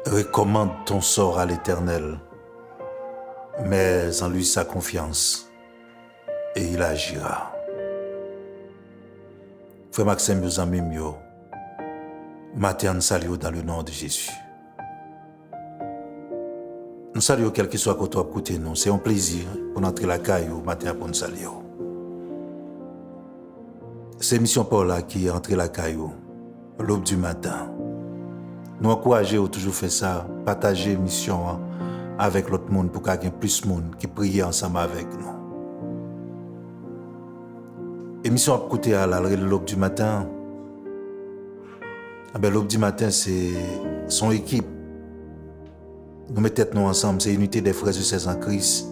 Recommande ton sort à l'Éternel, mets en lui sa confiance, et il agira. Frère Maxime, vous amis mieux, matin salut dans le nom de Jésus. Nous saluons quel que soit que toi écouter nous, c'est un plaisir pour entrer la caillou matin pour nous saluer. C'est Mission Paul qui est entré la caillou l'aube du matin. Nous encourageons toujours faire ça, partager mission avec l'autre monde pour qu'il y ait plus de monde qui prie ensemble avec nous. Émission à côté à l'aube du matin. L'aube du matin, c'est son équipe. Nous mettons tête nous ensemble, c'est l'unité des frères et sœurs en Christ.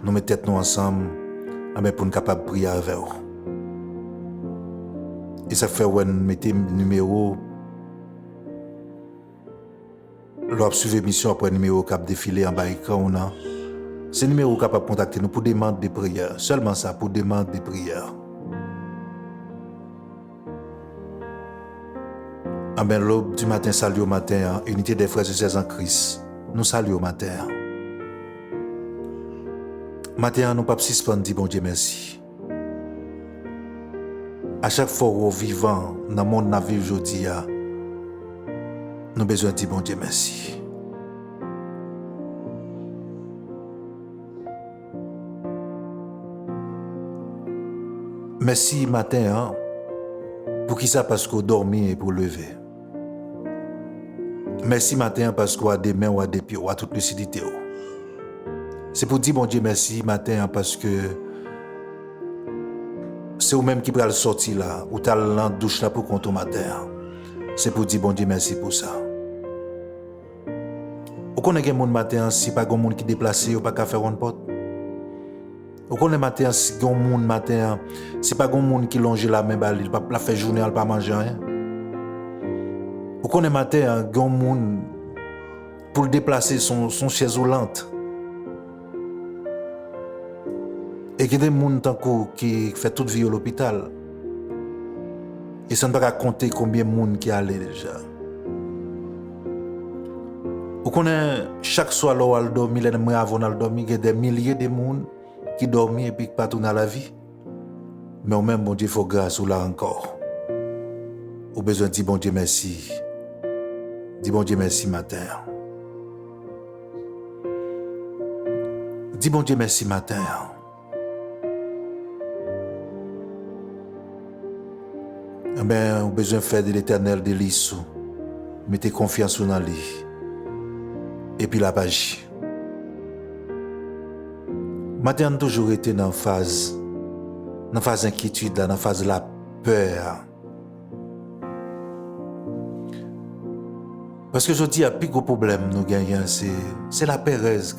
Nous mettons tête nous ensemble pour nous capables de prier avec eux. Et ça fait que nous mettons numéro. Lorsque suivez mission après numéro cap défilé en bas écran, c'est numéro capable de contacter nous pour demander des prières. Seulement ça, pour demander des prières. L'aube du matin, salut au matin, unité des frères et sœurs en Christ. Nous saluons au matin. Matin, nous ne pouvons pas suspendre, dit bon Dieu merci. À chaque fois où vivant dans le monde où nous vivons aujourd'hui, nous avons besoin de dire bon Dieu merci. Merci matin, pour qui ça parce qu'on dormit et pour lever. Merci matin parce qu'on a des mains ou a des pieds ou a toute lucidité. C'est pour dire bon Dieu merci matin parce que c'est vous-même qui pourra le sortir là, ou t'as la douche là pour compter au matin. C'est pour dire bon Dieu merci pour ça. Vous connaissez un monde matin, si pas un monde qui déplace, ou pas qu'à faire une porte. Vous connaissez matin, si un monde matin, si pas un monde qui longe la main, il pas la faire journée, il pas manger rien. Vous connaissez matin, un monde pour le déplacer son chaise roulante. Et qu'il y a des gens qui fait toute vie à l'hôpital. Et ça ne peut pas compter combien de monde qui allait déjà. Vous connaissez, chaque soir, là où on dormi, les mois avant de dormir, il y a des milliers de monde qui dorment et puis qui pas tournent à la vie. Mais au même, bon Dieu, il faut grâce ou là encore. Au besoin de dire bon Dieu merci. Dis bon Dieu merci matin. Dis bon Dieu merci matin. On a besoin de faire de l'Éternel de l'issue. Mettez confiance dans lui. Et puis la page. Matin, on a toujours été dans la phase d'inquiétude, dans la phase de la peur. Parce que je dis, il y a plus gros problème nous gagnons, c'est la pérèse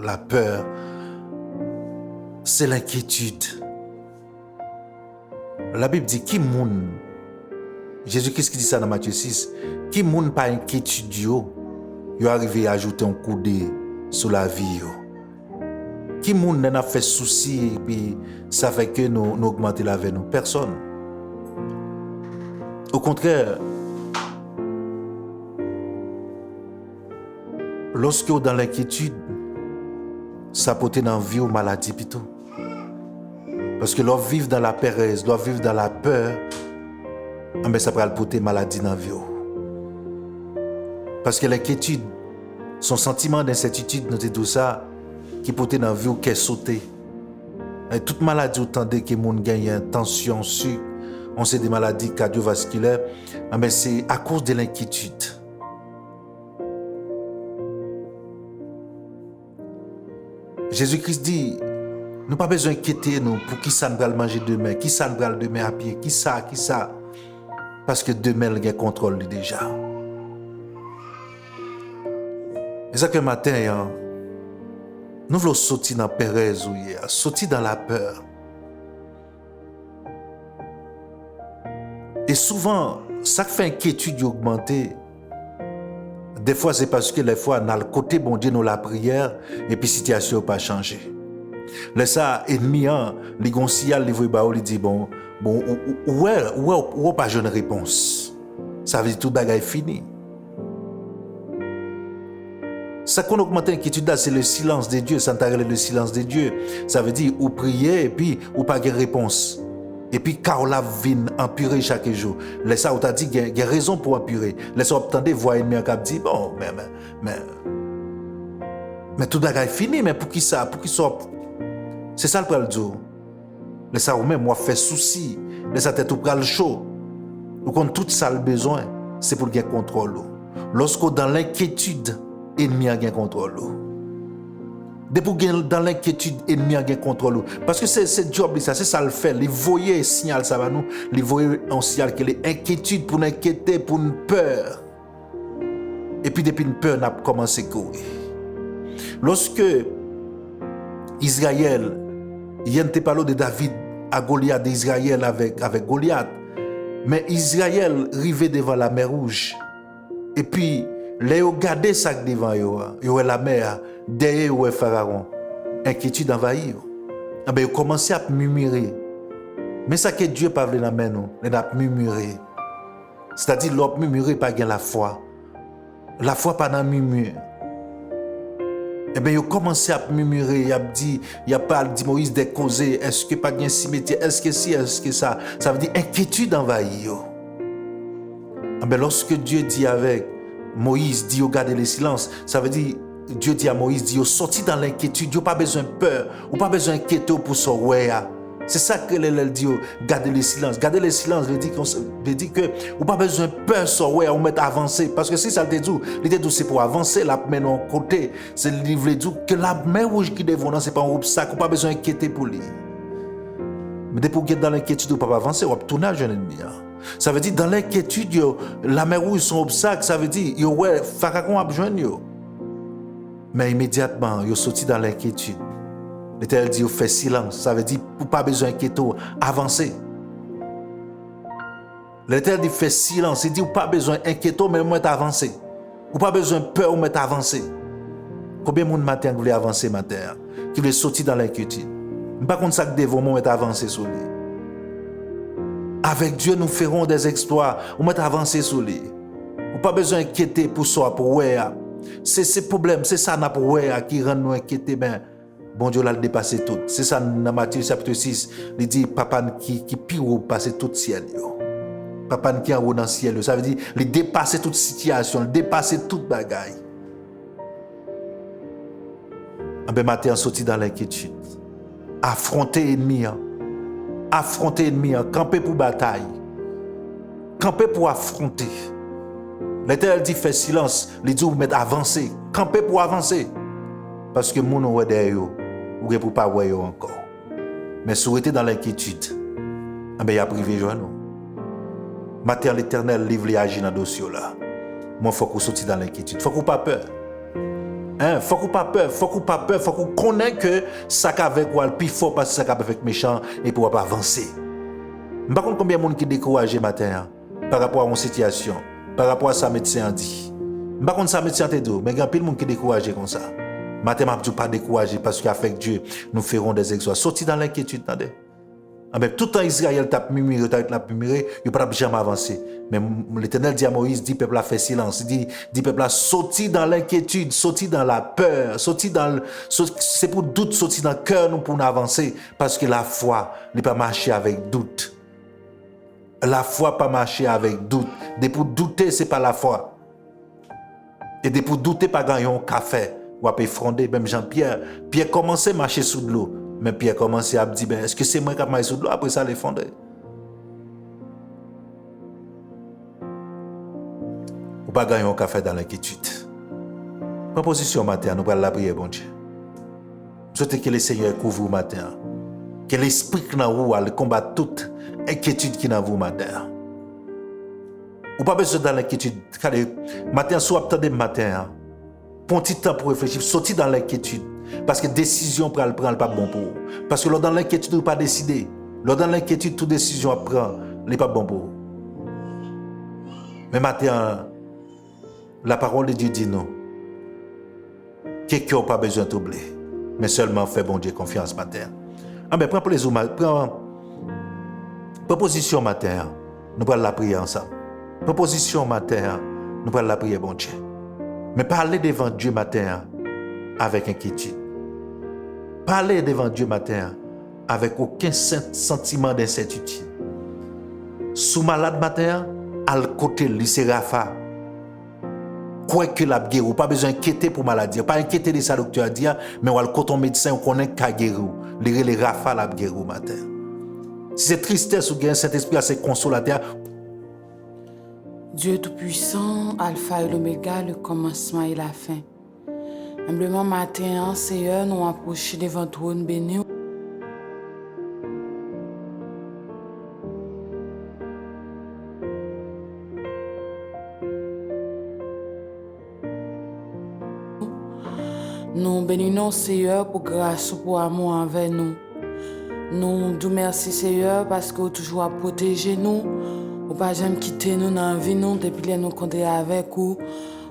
la peur, c'est l'inquiétude. La Bible dit, qui moun, Jésus-Christ qui dit ça dans Matthieu 6, qui moun pas inquiétude yo arrivé à ajouter un coup de sur la vie yo. Qui moun n'a fait souci et puis ça fait que nous augmenter la vie nous, personne. Au contraire, lorsque vous dans l'inquiétude, ça peut être dans la vie ou maladie plutôt. Parce que l'on vit dans la pérèse, l'on vit dans la peur, mais ça peut porter maladie dans la vie. Parce que l'inquiétude, son sentiment d'incertitude, nous dit tout ça, qui peut être dans la vie ou qui est sauté. Et toute maladie, autant que les gens gagnent tension, sucre, on sait des maladies cardiovasculaires, mais c'est à cause de l'inquiétude. Jésus-Christ dit, nous n'avons pas besoin d'inquiéter nous pour qui ça nous va manger demain, qui ça nous va demain à pied, qui ça. Parce que demain, il y a contrôle déjà. Et ça que matin, nous voulons sortir dans la pérèse, sortir dans la peur. Et souvent, ça fait inquiétude augmenter. Des fois, c'est parce que les fois, on a le côté bon Dieu, nous la prière, et puis la situation n'a pas changé. Là, ça, ennemi, les gonsiales, les voix, ils disent, bon, où pas jeune réponse. Ça veut dire tout bagage fini. Ça qu'on augmente l'inquiétude là, c'est le silence de Dieu. Ça t'arrête le silence de Dieu. Ça veut dire ou prier et puis ou pas de réponse. Et puis car la vie empirer chaque jour. Laisse ça, on t'a dit qu'il y a raison pour empirer. Laisse ça, obtendre voir ennemi qui dit bon, mais tout est fini, mais pour qui ça, c'est ça le pral dire. Laisse ça, ou même moi fait souci. Laisse ça tête ou pral chaud. Ou quand tout ça le besoin, c'est pour gagner contrôle. Lorsque dans l'inquiétude, ennemi a gagné contrôle. Depuis dans l'inquiétude, ennemi a gagné contrôle. Parce que c'est job, c'est ça le fait. Les voyer signal, ça va nous. Les voyer un signal que les inquiétudes pour nous inquiéter, pour une peur. Et puis depuis une peur, on a commencé à courir. Lorsque Israël, il y a un parlé de David à Goliath, d'Israël avec Goliath. Mais Israël arrivait devant la mer Rouge. Et puis, les regardé ça devant eux, il y a la mer, derrière le Pharaon. Inquiétude envahit. Ils ont commencé à murmurer. Mais ça que Dieu pas voulu dans la nous, il a murmuré. C'est-à-dire, l'homme murmuré pas gain la foi. La foi pas dans le murmure. Eh bien, ils ont commencé à murmurer, il a pas dit Moïse des causés, est-ce que pas de cimetière, est-ce que si, est-ce que ça. Ça veut dire inquiétude envahit. Eh bien, lorsque Dieu dit avec Moïse, dit garder le silence, ça veut dire Dieu dit à Moïse, dit sorti dans l'inquiétude, il n'y a pas besoin de peur, ou pas besoin d'inquiéter pour son ouais. C'est ça que elle dit, garder le silence. Garder le silence veut dire que ou pas besoin de peur sur ouais, on met avancer. Parce que si ça te dit, l'idée c'est pour avancer, la main en côté, c'est le livre dit que la main rouge qui devant c'est pas un obstacle, ou pas besoin d'inquiéter pour lui. Mais dès pour être dans l'inquiétude, ou pas avancer, on va tourner à jeune ennemi. Ça veut dire dans l'inquiétude, la main rouge son obstacle, ça veut dire yo ouais, Pharaon a besoin yo. Mais immédiatement, yo sorti dans l'inquiétude. L'Éternel dit, fait silence. Ça veut dire, pour pas besoin d'inquiéter, avancer. L'Éternel dit, fait silence. Il dit, pas besoin d'inquiéter, mais moi avancer. Ou pas besoin de peur, mais avancer. Combien de monde matin voulait avancer matin, qui voulait sortir dans l'inquiétude? Par contre, ça que devons moi avancer sur lui. Avec Dieu, nous ferons des exploits. Ou mettre avancer sur lui. Ou pas besoin d'inquiéter pour soi, pour ouais. C'est ce problème, c'est ça pour ouais qui rend nous inquiéter. Ben, bon Dieu l'a dépassé tout. C'est ça dans Matthieu chapitre 6. Il dit papa qui pire passer tout ciel. Papa qui en haut dans le ciel. Ça veut dire il dépasser toute situation, il dépasser toute bagaille. Ben matin sorti dans l'inquiétude. Affronter ennemi. Affronter ennemi, camper pour bataille. Camper pour affronter. L'Éternel dit fait silence, il dit vous mettre avancer, camper pour avancer. Parce que mon oué derrière vous, ou pour pas voir encore. Mais si vous êtes dans l'inquiétude, il y a privé joie nous. Matin l'Éternel livre les agir dans le dossier là. Moi faut qu'on sorte dans l'inquiétude, faut qu'on pas peur. Faut qu'on pas peur, faut qu'on connaisse que ça qu'avec ou le plus fort parce que ça qu'avec méchant et pour pas avancer. Par contre combien de monde qui découragé matin par rapport à une situation, par rapport à sa médecin dit. Par contre sa médecin te dit, mais il y a plein de monde qui découragé comme ça. Matin m'a pas découragé parce qu'avec Dieu nous ferons des exploits. Sorti dans l'inquiétude, attendez. Tout le temps Israël t'a murmuré, il pas jamais avancé. Mais l'Éternel dit à Moïse, dit peuple a fait silence, dit peuple a sorti dans l'inquiétude, sorti dans la peur, c'est pour doute sorti dans le cœur nous pour nous avancer parce que la foi n'est pas marché avec doute. La foi pas marché avec doute. De pour douter c'est pas la foi. Et de pour douter pas gagner un café ou à effondrer même Jean-Pierre. Pierre commençait à marcher sous de l'eau. Mais Pierre commençait à dire, ben, est-ce que c'est moi qui ai marché sous de l'eau? Après ça, l'effondrer. Ou pas gagner un café dans l'inquiétude. Proposition matin, nous allons la prière, bon Dieu. Je souhaite que le Seigneur couvre vous matin. Que l'esprit qui est dans vous, le combat toute inquiétude qui est dans vous matin. Ou pas besoin dans l'inquiétude. Matin, soit attendez matin. Prends un petit temps pour réfléchir. Sortir dans l'inquiétude. Parce que décision pour le prendre pas bon pour vous. Parce que dans l'inquiétude, vous ne pas décider. Dans l'inquiétude, toute décision à prendre n'est pas bon pour vous. Mais maintenant, la parole de Dieu dit non. Quelqu'un n'a pas besoin de troubler. Mais seulement fait bon Dieu confiance matin. Ah ben, prends proposition matin. Nous allons la prier ensemble. Proposition matin. Nous allons la prier bon Dieu. Mais parlez devant Dieu matin avec inquiétude. Parlez devant Dieu matin avec aucun sentiment d'incertitude. Sous malade matin, à côté, c'est Rafa. Quoi que la guerre, pas besoin d'inquiéter pour maladie, pas inquiéter de ça docteur a dit, mais on le ton médecin on connaît qu'à guérir, les Rafa la guerre matin. Si c'est tristesse ou bien cet esprit c'est consolateur. Dieu tout-puissant, Alpha et l'Oméga, le commencement et la fin. Humblement matin, Seigneur, nous approchons devant toi, nous bénis. Nous bénissons Seigneur pour grâce ou pour amour envers nous. Nous disons merci Seigneur parce que vous toujours à protéger nous. Vous pas jamais quitter nous dans la vie nous depuis que nous comptons avec vous.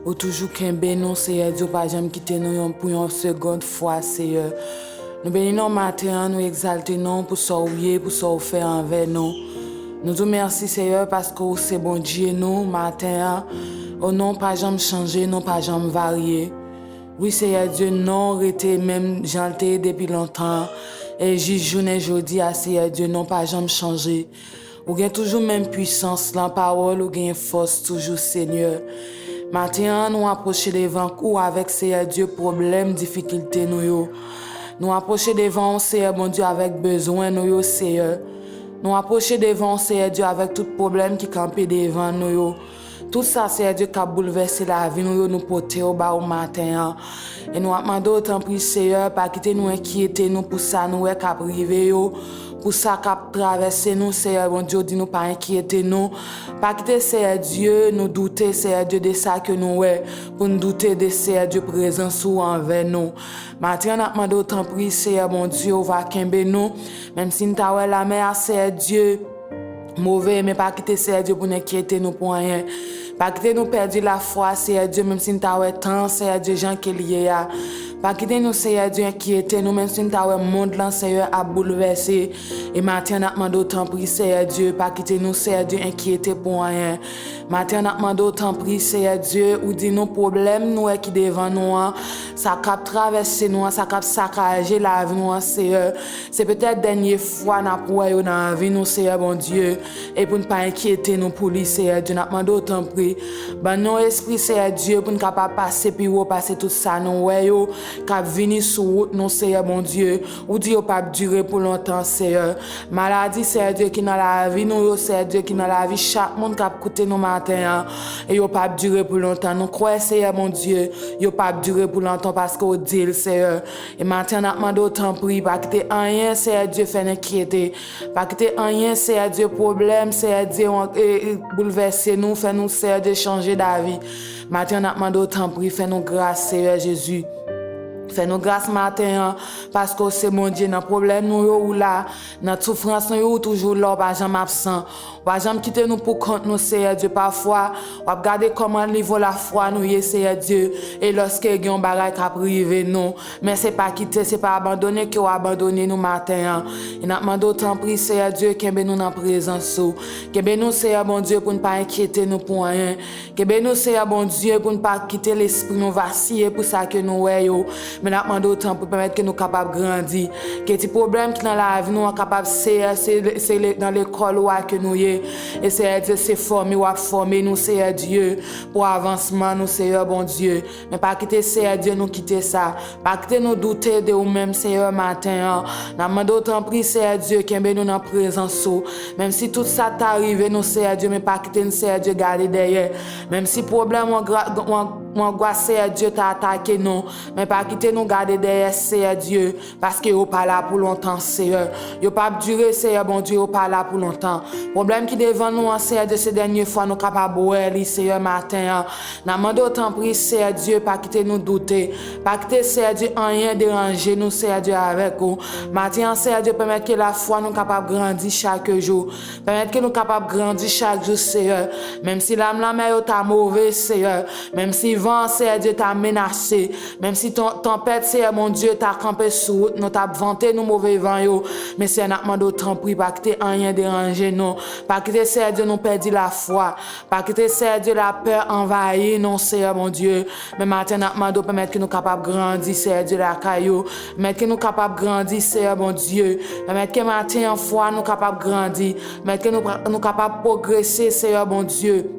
Vous toujours qu'aimer nous Seigneur, vous pas jamais quitter nous pour une seconde fois Seigneur. Nous bénissons matin, nous exaltons pour ça pour ça faire envers nous. Nous disons merci Seigneur parce que c'est bon Dieu nous matin. Au nom pas jamais changer, non pas jamais varier. Oui, Seigneur Dieu, non, arrêté même janté depuis longtemps. Et journée aujourd'hui, Seigneur Dieu, non pas jamais changé. Ou gain toujours même puissance, la parole, ou gain force, toujours Seigneur. Maintenant, nous approchons devant ou avec Seigneur Dieu, problème, difficulté, nous yo. Nous approchons devant Seigneur bon Dieu avec besoin, nous yo, Seigneur. Nous approchons devant Seigneur Dieu avec tout problème qui campe devant nous yo. Tout ça, c'est Dieu qui a bouleversé la vie, nous porter au bas au matin. Et nous demandons autant pris, Seigneur, pas quitter nous inquiéter, nous pour ça, nous est cap privé, pour ça cap traverser nous, Seigneur, bon Dieu, dit nous pas inquiéter nous. Pas quitter, Seigneur Dieu, nous douter, Seigneur Dieu, de ça que nous est, pour nous douter de Seigneur Dieu présence ou envers nous. Maintenant, nous demandons autant pris, Seigneur, bon Dieu, va kembe nous, même si nous t'avons la mer, Seigneur Dieu, mauvais, mais pas quitter Seigneur Dieu pour nous inquiéter nous pour rien. Pas quitter nous perdre la foi, Seigneur Dieu, même si nous avons tant, Seigneur Dieu, gens qui lié à. Pas quitter nous, Seigneur Dieu, inquiéter nous, même si nous avons le monde là, Seigneur, à bouleverser. Et maintenant, nous demandons autant pris, Seigneur Dieu, pas quitter nous, Seigneur Dieu, inquiéter pour rien. Maintenant, nous demandons autant pris, Seigneur Dieu, ou dit nos problèmes, nous, qui devant nous, ça cap traverser nous, ça cap saccager la vie, nous, Seigneur. C'est peut-être la dernière fois, nous avons dans la vie, nous, Seigneur, bon Dieu. Et pour ne pas inquiéter nous, pour lui, Seigneur Dieu, nous demandons autant pris. Ben non esprit Seigneur Dieu pour nous capable passer puis repasser tout ça nous yo cap venir sur route non Seigneur mon Dieu ou dit pas durer pour longtemps Seigneur maladie Seigneur Dieu qui dans la vie nous Seigneur Dieu qui dans la vie chaque monde cap coûter nos matin et yo pas durer pour longtemps nous croyons Seigneur mon Dieu yo pas durer pour longtemps parce que dit Seigneur et maintenant on demande autant prier pas quitter rien Seigneur Dieu fait inquiéter pas quitter rien Seigneur Dieu problème Seigneur Dieu bouleverser nous fait nous de changer d'avis. Maintenant, on demande autant pour faire-nous grâce, Seigneur Jésus. Fais-nous grâce matin, parce que c'est mon Dieu, dans le problème nous ou là, dans la souffrance nous toujours là, pas jamais absent. Pas jamais quitter nous pour compte nous, Seigneur Dieu. Parfois, on va regarder comment niveau la foi nous y est, Seigneur Dieu. Et lorsque il y a un bagage qui a privé nous, mais c'est pas quitter, c'est pas abandonner que vous abandonner nous matin. Et nous demandons autant prier, Seigneur Dieu, qu'il y ait nous dans la présence. Qu'il y ait nous, Seigneur bon Dieu, pour ne pas inquiéter nous pour rien. Qu'il y ait nous, Seigneur bon Dieu, pour ne pas quitter l'esprit nous vaciller pour ça que nous voyons. Mais nous demandons autant pour permettre que nous soyons capables de grandir. Que les problèmes qui sont dans la vie, nous sommes capables de c'est dans l'école que nous y. Et Seigneur Dieu, c'est former nous, Seigneur Dieu, pour avancement, nous, Seigneur bon Dieu. Mais pas quitter, Seigneur Dieu, nous quitter ça. Pas quitter nous douter de nous-mêmes, Seigneur, matin. Nous demandons autant prier, Seigneur Dieu, qu'il y ait nous dans la présence. Même si tout ça t'arrive, nous, Seigneur Dieu, mais pas quitter nous, Seigneur Dieu, garder derrière. Même si problème, angoisse, Seigneur Dieu, t'a attaqué, nous. Mais pas quitter nous, garder derrière, Seigneur Dieu, parce que vous pas là pour longtemps, Seigneur. Vous pas durer, Seigneur, bon Dieu, vous pas là pour longtemps. Problème qui devant nous, Seigneur, de ces dernières fois, nous capables de Seigneur, matin. Nous demandons autant prier, Seigneur Dieu, pas quitter nous douter. Pas quitter, Seigneur Dieu, rien déranger nous, Seigneur Dieu, avec vous. Matin, Seigneur Dieu, permettre que la foi nous capable de grandir chaque jour. Permettre que nous capable de grandir chaque jour, Seigneur. Même si l'âme la mer est mauvaise, Seigneur. Même si vent, Seigneur Dieu, t'a menacé. Même si ton tempête, Seigneur mon Dieu, t'a campé sous route, nous t'a vanté nous mauvais vent yo. Mais Seigneur, n'a demandé autant pris, pas que t'aies rien dérangé nous. Pas que t'aies, Seigneur Dieu, nous perdu la foi. Pas que t'aies, Seigneur Dieu, la peur envahie, non, Seigneur mon Dieu. Mais maintenant, n'a demandé permettre que nous capables de grandir, Seigneur Dieu, la caillou. Permettre que nous capables de grandir, Seigneur mon Dieu. Permettre que matin en foi, nous capables de grandir. Permettre que nous capables de progresser, Seigneur mon Dieu.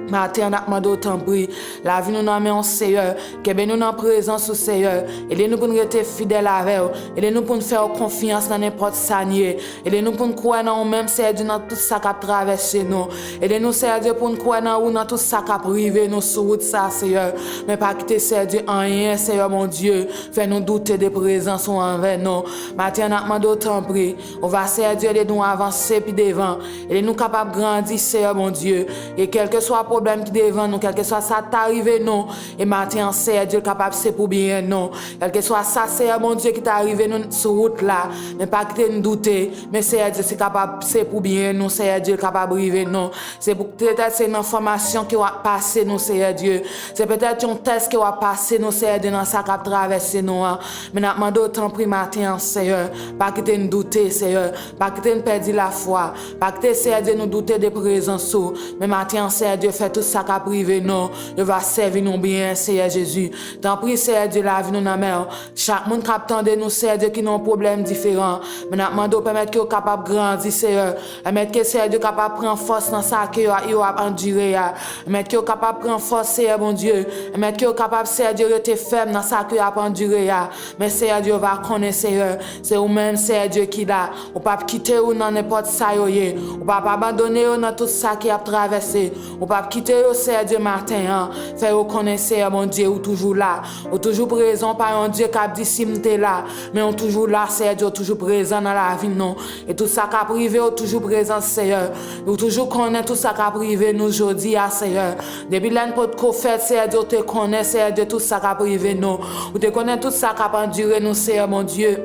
Matin, n'a demandé autant pris. La vie nous en met en Seigneur. Que ben nous en présence au Seigneur. Aidez-nous pour nous rester fidèles avec vous. Aidez-nous pour nous faire confiance dans n'importe sanier. Aidez-nous pour nous croire dans nous-mêmes, Seigneur Dieu, dans tout ça qui a traversé nous. Aidez-nous, Seigneur Dieu, pour nous croire dans nous, dans tout ça qui a privé nous sur route ça, Seigneur. Mais pas quitter, Seigneur Dieu, en rien, Seigneur mon Dieu. Fais-nous douter des présences envers nous. Matin, n'a demandé autant pris. On va, Seigneur Dieu, aider-nous à avancer puis devant. Aidez-nous capables de grandir, Seigneur mon Dieu. Et quel que soit le problème qui devant nous, quel que soit ça t'arrive nous, et maintenant, Seigneur Dieu, capable c'est pour bien nous. Quel que soit ça, Seigneur mon Dieu, qui t'arrive nous sur route là, mais pas que nous douter, mais Seigneur Dieu, c'est capable, c'est pour bien nous, Seigneur Dieu, capable arriver nous. C'est pour peut-être c'est une information qui va passer nous, Seigneur Dieu. C'est peut-être un test qui va passer nous, Seigneur Dieu, dans ça qui a traversé nous. Mais nous demandons autant pris matin, Seigneur, pas que nous douter, Seigneur, pas que nous perdu la foi, pas que Seigneur Dieu, nous douter des présences, mais matin, Seigneur Dieu, fait tout ça qu'a privé nous, il va servir nous bien, Seigneur Jésus. T'en prie, Seigneur Dieu, la vie nous dans main. Chaque monde qui attend de nous, Seigneur Dieu, qui ont un problème différent. Mais nous demandons permettre qu'ils soient capables de grandir, Seigneur. Permettre que Seigneur Dieu capable de prendre force dans ça qu'ils ont enduré. Permettre qu'ils soient capables de prendre force, Seigneur mon Dieu. Permettre qu'ils soient capables, Seigneur Dieu, de rester ferme dans ça qu'ils ont enduré. Mais Seigneur Dieu va connaître, Seigneur. C'est vous-même, Seigneur Dieu, qui là. Ou pas quitter ou dans n'importe ça, ou pas abandonner dans tout ça qui a traversé. Ou pas quitter Seigneur Dieu matin, fait reconnaître, Seigneur mon Dieu, ou toujours là, ou toujours présent par un Dieu qui a dit si m'était là, mais on toujours là, Seigneur Dieu, toujours présent dans la vie, non. Et tout ça qui a privé, ou toujours présent, Seigneur. Ou toujours connaît tout ça qui a privé nous aujourd'hui, Seigneur. Depuis l'année pour te faire, Seigneur Dieu, te connaît, Seigneur Dieu, tout ça qui a privé nous. Ou te connaît tout ça qui a enduré nous, Seigneur mon Dieu.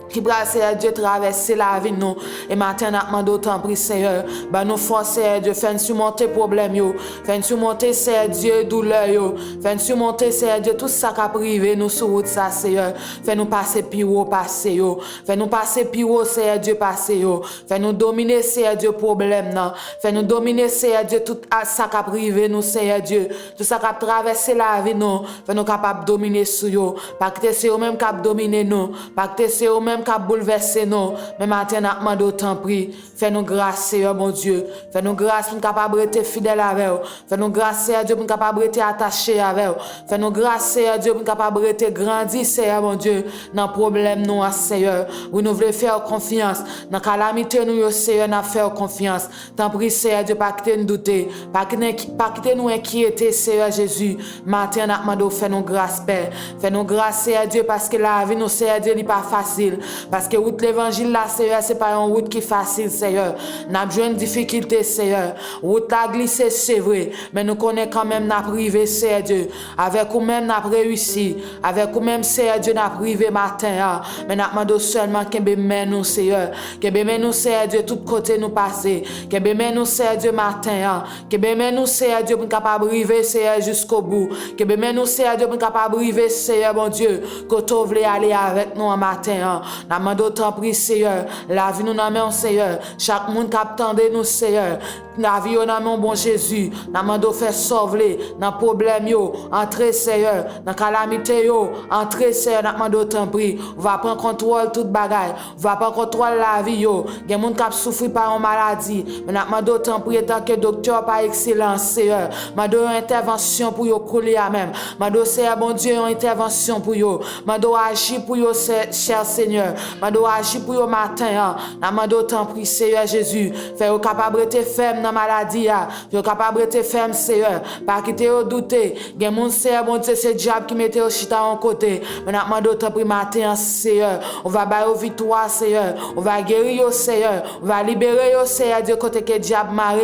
Qui brasse, Seigneur Dieu, traverser la vie, nous. Et maintenant, nous demandons autant pris, Seigneur. Ben, nous force, Seigneur Dieu, fais-nous surmonter problème, yo. Fais-nous surmonter, Seigneur Dieu, douleur, yo. Fais-nous surmonter, Seigneur Dieu, tout ça qui a privé, nous, sur route, ça, Seigneur. Fais-nous passer piro, passer, yo. Fais-nous passer piro, Seigneur Dieu, passer, yo. Fais-nous dominer, Seigneur Dieu, problème, non. Fais-nous dominer, Seigneur Dieu, tout ça qui a privé, nous, Seigneur Dieu. Tout ça qui a traversé la vie, nous. Fais-nous capables de dominer sur yo. Pas que c'est eux-mêmes qui a dominé, nous. Pas que c'est eux-mêmes qui a bouleversé nous, mais maintenant nous demandons autant prix. Fais-nous grâce, Seigneur mon Dieu. Fais-nous grâce pour nous capables d'être fidèles avec vous. Fais-nous grâce, Seigneur Dieu, pour nous capables d'être attachés avec vous. Fais-nous grâce, Seigneur Dieu, pour nous capables d'être grandis, Seigneur mon Dieu, dans le problème nous, Seigneur. Où nous voulons faire confiance. Dans la calamité nous, Seigneur, nous faire confiance. T'en prie, Seigneur Dieu, pas quitter nous douter. Pas quitter nous inquiéter, Seigneur Jésus. Maintenant nous demandons, fais-nous grâce, Père. Fais-nous grâce, Seigneur Dieu, parce que la vie, nous, Seigneur Dieu, n'est pas facile. Parce que route l'évangile là, Seigneur, c'est pas une route qui est facile, Seigneur. N'a besoin de difficultés, Seigneur. Route la glissée, c'est vrai. Mais nous connaissons quand même n'a privé, Seigneur Dieu. Avec nous-mêmes, n'a réussi. Avec nous-mêmes, Seigneur Dieu, n'a privé matin. Mais n'a demandé seulement qu'il bémène nous, Seigneur. Qu'il bémène nous, Seigneur Dieu, tout côté nous passer. Qu'il bémène nous, Seigneur Dieu, matin. Qu'il bémène nous, Seigneur Dieu, pour capable arriver, Seigneur, jusqu'au bout. Qu'il bémène nous, Seigneur Dieu, pour capable arriver, Seigneur, mon Dieu. Que tu voulais aller avec nous en matin. N'a demandé autant pris, Seigneur. La vie nous n'a mis, Seigneur. Chaque monde qui attendait nous, Seigneur. La vie, on a mon bon Jésus. N'a demandé faire sauver dans problème yo. Entrer, Seigneur. Dans calamité yo. Entrer, Seigneur. N'a demandé autant pris. On va prendre contrôle toute bagaille. On va prendre contrôle la vie yo. Il y a des gens qui souffrent par une maladie. Mais n'a demandé autant pris tant que docteur par excellence, Seigneur. M'a donné une intervention pour yo couler à même. M'a donné, Seigneur, bon Dieu, une intervention pour yo. M'a donné agir pour yo, cher Seigneur. M'a donné agir pour yo matin. N'a demandé autant pris, Seigneur Jésus. Fait au capable de ferme dans maladie. Fait au capable de ferme, Seigneur. Pas quitter au douter. Il y a mon Seigneur, bon Dieu, c'est le diable qui mettait au chita en côté. Mais n'a demandé autant pris matin, Seigneur. On va bailler au victoire, Seigneur. On va guérir, Seigneur. On va libérer, Seigneur, Dieu, côté que le diable marre,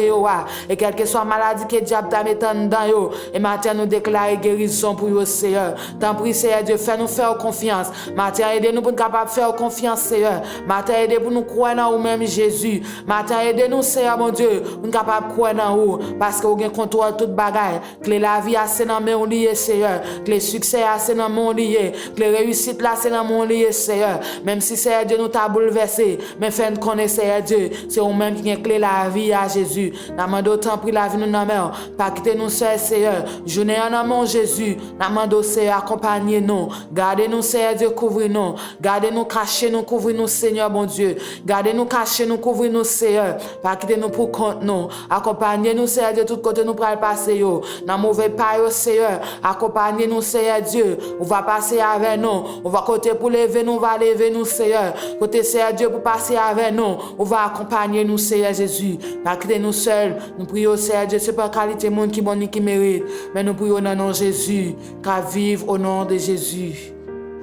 et quelle que soit maladie que le diable t'a mis dedans, yo. Et maintenant, nous déclarer guérison pour yo, Seigneur. T'en prie, Seigneur Dieu, fais-nous faire confiance. Maintenant, aidez-nous pour nous capables de faire confiance, Seigneur. Maintenant, aidez-nous pour nous croire en nous-mêmes, Jésus. Maintenant, aidez-nous, Seigneur, mon Dieu, pour nous capable de croire dans vous parce que vous avez contrôle toute bagaille. Que la vie c'est dans mon lié Seigneur. Que le succès c'est dans mon lié. Que la réussite là c'est dans mon lié Seigneur. Même si Seigneur Dieu nous t'a bouleversé, mais fait connaître Seigneur Dieu, c'est vous même qui a clé la vie à Jésus. N'amande autant pris la vie nous dans main. Pas quitter nous seul Seigneur. Journée en amour Jésus. N'amande Seigneur accompagner nous. Gardez nous Seigneur Dieu couvrir nous. Gardez nous cacher nous couvrir nous Seigneur bon Dieu. Gardez nous cacher nous couvrir nous Seigneur. Pas quitter nous pour compte nous. Accompagnez nous Seigneur Dieu tout côté nous pral passer yo. Dans mauvais pas yo Seigneur. Accompagnez nous Seigneur Dieu. On va passer avec nous. On va côté pour lever nous, on va lever nous Seigneur. Côté Seigneur Dieu pour passer avec nous. On va accompagner nous Seigneur Jésus. Pas quitter nous seuls. Nous prions Seigneur Dieu, c'est pas qualité monde qui bon ni qui mérite, mais nous prions dans le nom de Jésus, qu'à vivre au nom de Jésus.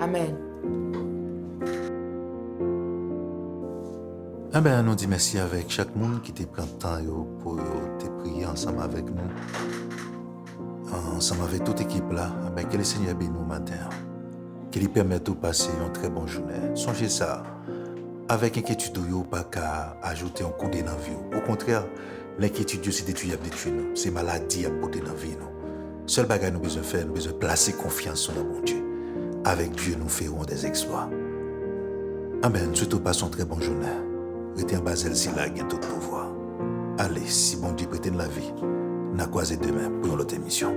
Amen. Eh bien, nous disons merci avec chaque monde qui te prend le temps pour te prier ensemble avec nous. Ensemble avec toute l'équipe là. Eh bien, que le Seigneur bénisse nous matin. Qu'il lui permette de passer une très bonne journée. Songez ça. Avec inquiétude, vous n'avez pas qu'à ajouter un coup de dans la vie. Au contraire, l'inquiétude, c'est détruire nous. C'est maladie à porter dans la vie. Seul bagage nous besoin faire, nous besoin placer confiance dans mon Dieu. Avec Dieu, nous ferons des exploits. Amen. Surtout, passons une très bonne journée. Restez en bas, si là, il y a tout pouvoir. Allez, si bon Dieu prête la vie, nous croisons demain pour l'autre émission.